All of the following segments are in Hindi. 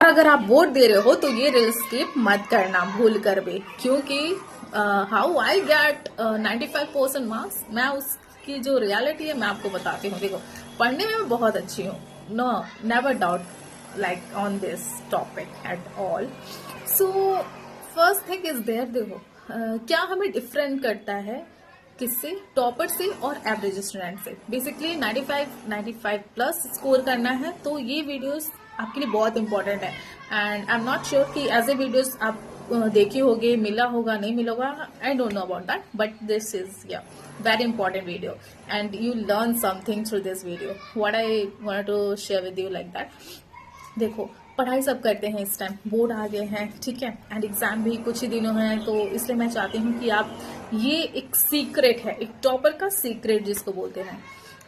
अगर आप वोट दे रहे हो तो ये रील स्किप मत करना भूल कर भी, क्योंकि हाउ आई गेट 95% मार्क्स, मैं उसकी जो रियलिटी है मैं आपको बताती हूँ। देखो, पढ़ने में मैं बहुत अच्छी हूँ, no never doubt like on this topic at all. So first thing is there, देखो क्या हमें डिफरेंट करता है किससे, टॉपर से और एवरेज स्टूडेंट से। बेसिकली 95 प्लस स्कोर करना है, तो ये वीडियोस आपके लिए बहुत इंपॉर्टेंट है। And I am not sure कि एज ए वीडियोस आप देखे होगे, मिला होगा नहीं मिला होगा, I don't know about that, but this is या very important video and you learn something through this video, what I wanted to share with you like that। देखो, पढ़ाई सब करते हैं, इस टाइम बोर्ड आ गए हैं, ठीक है, एंड एग्जाम भी कुछ ही दिनों हैं, तो इसलिए मैं चाहती हूँ कि आप, ये एक सीक्रेट है, एक टॉपर का सीक्रेट जिसको बोलते हैं।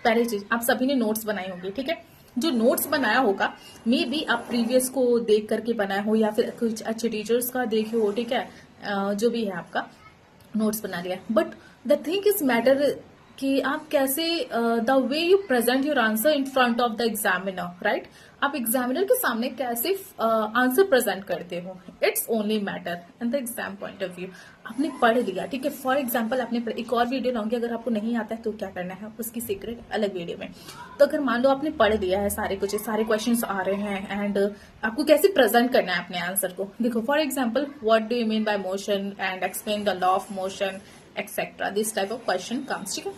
पहली चीज, आप सभी ने नोट्स बनाए होंगे, ठीक है, जो नोट्स बनाया होगा मे बी आप प्रीवियस को देख करके बनाए हो या फिर कुछ अच्छे टीचर्स का देखे हो, ठीक है, जो भी है आपका नोट्स बना लिया, but the thing is matter कि आप कैसे the way you present your answer in front of the examiner, right, आप एग्जामिनर के सामने कैसे आंसर प्रेजेंट करते हो, it's only matter in the exam point of view. आपने पढ़ लिया, ठीक है, फॉर एग्जाम्पल आपने एक और वीडियो लाऊंगी, अगर आपको नहीं आता है तो क्या करना है, उसकी सीक्रेट अलग वीडियो में। तो अगर मान लो आपने पढ़ लिया है सारे कुछ, सारे क्वेश्चंस आ रहे हैं एंड आपको कैसे प्रेजेंट करना है अपने आंसर को। देखो, for example, what do you mean by motion and explain the law of motion etcetera, this type of question comes, ठीक है,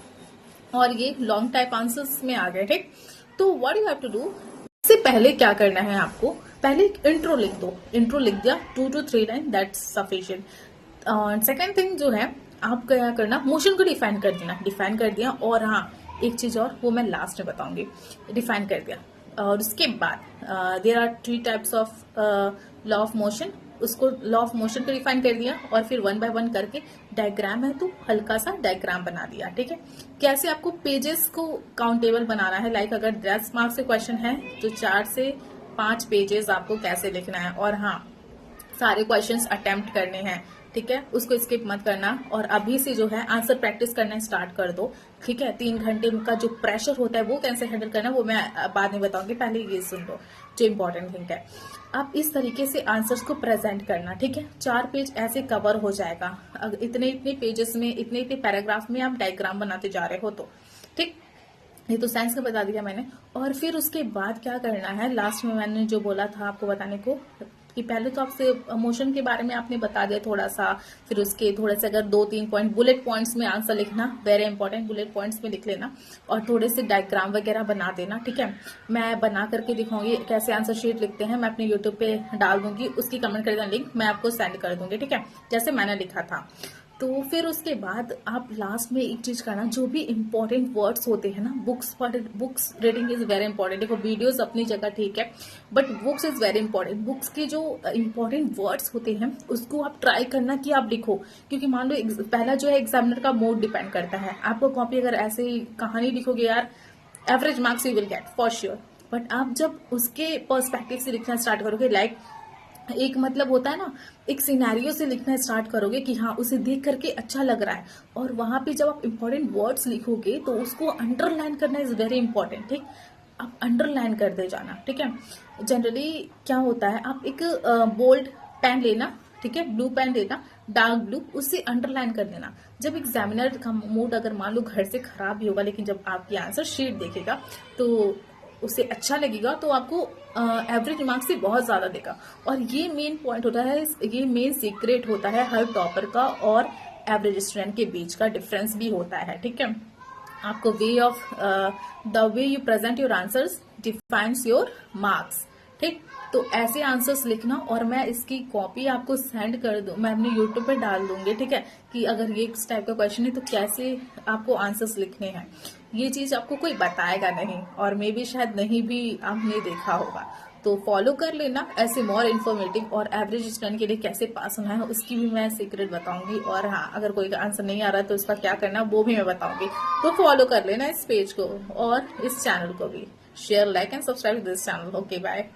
और ये लॉन्ग टाइप आंसर्स में आ गए, ठीक। तो what you have to do, इससे पहले क्या करना है आपको, पहले एक इंट्रो लिख दो, इंट्रो लिख दिया 2 to 3 line, that's sufficient. Second thing जो है, आप क्या करना, मोशन को डिफाइन कर देना, डिफाइन कर दिया, और हाँ एक चीज और, वो मैं लास्ट में बताऊंगी, डिफाइन कर दिया, और उसके बाद there are 3 types of law of motion, उसको लॉ ऑफ मोशन को डिफाइन कर दिया, और फिर 1 by 1 करके डायग्राम है तो हल्का सा डायग्राम बना दिया, ठीक है। कैसे आपको पेजेस को काउंटेबल बनाना है, लाइक अगर 10 मार्क्स से क्वेश्चन है तो 4 से 5 पेजेस आपको कैसे लिखना है, और हाँ सारे क्वेश्चंस अटेम्प्ट करने हैं, ठीक है, उसको स्किप मत करना, और अभी से जो है आंसर प्रैक्टिस करना स्टार्ट कर दो, ठीक है। 3 घंटे का जो प्रेशर होता है वो कैसे हैंडल करना है वो मैं बाद में बताऊंगी, पहले ये सुन लो जो इम्पोर्टेंट थिंग है। आप इस तरीके से आंसर्स को प्रेजेंट करना, ठीक है, 4 पेज ऐसे कवर हो जाएगा, अगर इतने पेजेस में, इतने पैराग्राफ में आप डायग्राम बनाते जा रहे हो तो, ठीक। ये तो साइंस का बता दिया मैंने। और फिर उसके बाद क्या करना है, लास्ट में मैंने जो बोला था आपको बताने को, कि पहले तो आपसे मोशन के बारे में आपने बता दिया थोड़ा सा, फिर उसके थोड़े से अगर 2-3 पॉइंट बुलेट पॉइंट्स में आंसर लिखना, वेरी इंपॉर्टेंट, बुलेट पॉइंट्स में लिख लेना, और थोड़े से डायग्राम वगैरह बना देना, ठीक है। मैं बना करके दिखाऊंगी कैसे आंसर शीट लिखते हैं, मैं अपने यूट्यूब पे डाल दूंगी, उसकी कमेंट कर देना, लिंक मैं आपको सेंड कर दूंगी, ठीक है, जैसे मैंने लिखा था। तो फिर उसके बाद आप लास्ट में एक चीज करना, जो भी इंपॉर्टेंट वर्ड्स होते हैं ना, books reading is very important. देखो, वीडियोस अपनी जगह ठीक है, but books is very important. Books के जो इंपॉर्टेंट वर्ड्स होते हैं उसको आप ट्राई करना कि आप लिखो, क्योंकि मान लो पहला जो है एग्जामिनर का मूड डिपेंड करता है। आपको कॉपी अगर ऐसे ही कहानी लिखोगे यार, average marks you will get for sure, but आप जब उसके पर्सपेक्टिव से लिखना स्टार्ट करोगे, लाइक एक मतलब होता है ना, एक सिनेरियो से लिखना स्टार्ट करोगे कि हाँ उसे देख करके अच्छा लग रहा है, और वहां पे जब आप इंपॉर्टेंट वर्ड्स लिखोगे तो उसको अंडरलाइन करना इज वेरी इंपॉर्टेंट, ठीक, आप अंडरलाइन कर दे जाना, ठीक है। जनरली क्या होता है, आप एक बोल्ड पेन लेना, ठीक है, ब्लू पेन लेना, डार्क ब्लू, उससे अंडरलाइन कर देना। जब एग्जामिनर का मूड अगर मान लो घर से खराब भी होगा, लेकिन जब आपकी आंसर शीट देखेगा तो उसे अच्छा लगेगा, तो आपको एवरेज मार्क्स से बहुत ज्यादा देगा। और ये मेन पॉइंट होता है, ये मेन सीक्रेट होता है हर टॉपर का और एवरेज स्टूडेंट के बीच का डिफरेंस भी होता है, ठीक है। आपको the way you present your answers defines your marks, ठीक। तो ऐसे आंसर्स लिखना, और मैं इसकी कॉपी आपको सेंड कर दूं, मैं अपने यूट्यूब पे डाल दूंगी, ठीक है, कि अगर ये इस टाइप का क्वेश्चन है तो कैसे आपको आंसर्स लिखने हैं। ये चीज आपको कोई बताएगा नहीं, और मे भी शायद नहीं भी आपने देखा होगा, तो फॉलो कर लेना। ऐसे मोर इन्फॉर्मेटिव और एवरेज स्टूडेंट के लिए कैसे पास होना है उसकी भी मैं सीक्रेट बताऊंगी, और हाँ अगर कोई आंसर नहीं आ रहा तो उसका क्या करना वो भी मैं बताऊंगी। तो फॉलो कर लेना इस पेज को और इस चैनल को भी, share, like and subscribe this channel. Okay, bye.